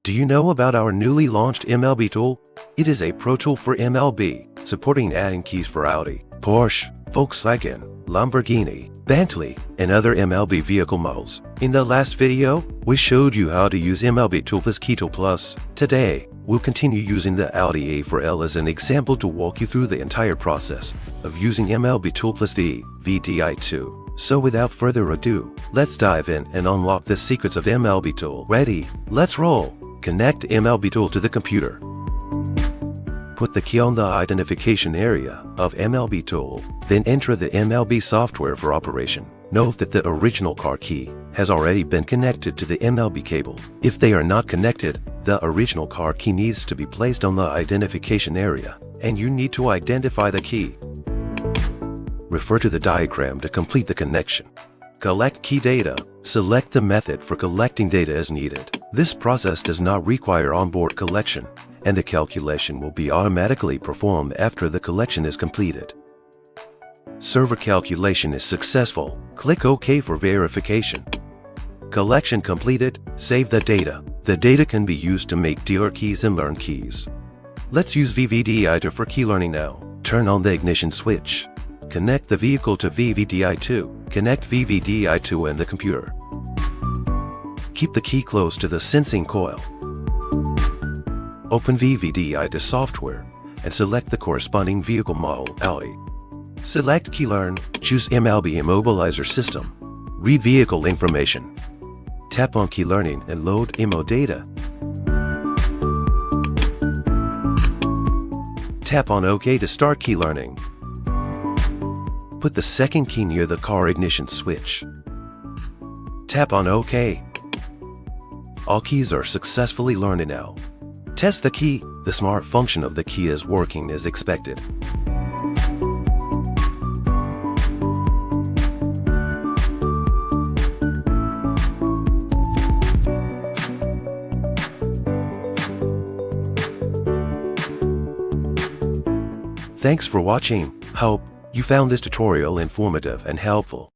Do you know about our newly launched MLB tool? It is a pro tool for MLB, supporting adding keys for Audi, Porsche, Volkswagen, Lamborghini, Bentley, and other MLB vehicle models. In the last video, we showed you how to use MLB Tool plus Key Tool Plus. Today, we'll continue using the Audi A4L as an example to walk you through the entire process of using MLB Tool plus VDI2. So without further ado, let's dive in and unlock the secrets of MLB Tool. Ready? Let's roll! Connect MLB Tool to the computer. Put the key on the identification area of MLB Tool, then enter the MLB software for operation. Note that the original car key has already been connected to the MLB cable. If they are not connected, the original car key needs to be placed on the identification area, and you need to identify the key. Refer to the diagram to complete the connection. Collect key data. Select the method for collecting data as needed. This process does not require onboard collection, and the calculation will be automatically performed after the collection is completed. Server calculation is successful. Click OK for verification. Collection completed. Save the data. The data can be used to make dealer keys and learn keys. Let's use VDI2 for key learning now. Turn on the ignition switch. Connect the vehicle to VDI2. Connect VDI2 and the computer. Keep the key close to the sensing coil. Open VDI2 software and select the corresponding vehicle model, Audi. Select Key Learn. Choose MLB Immobilizer System. Read vehicle information. Tap on Key Learning and load IMO data. Tap on OK to start Key Learning. Put the second key near the car ignition switch. Tap on OK. All keys are successfully learned now. Test the key. The smart function of the key is working as expected. Thanks for watching. Hope you found this tutorial informative and helpful.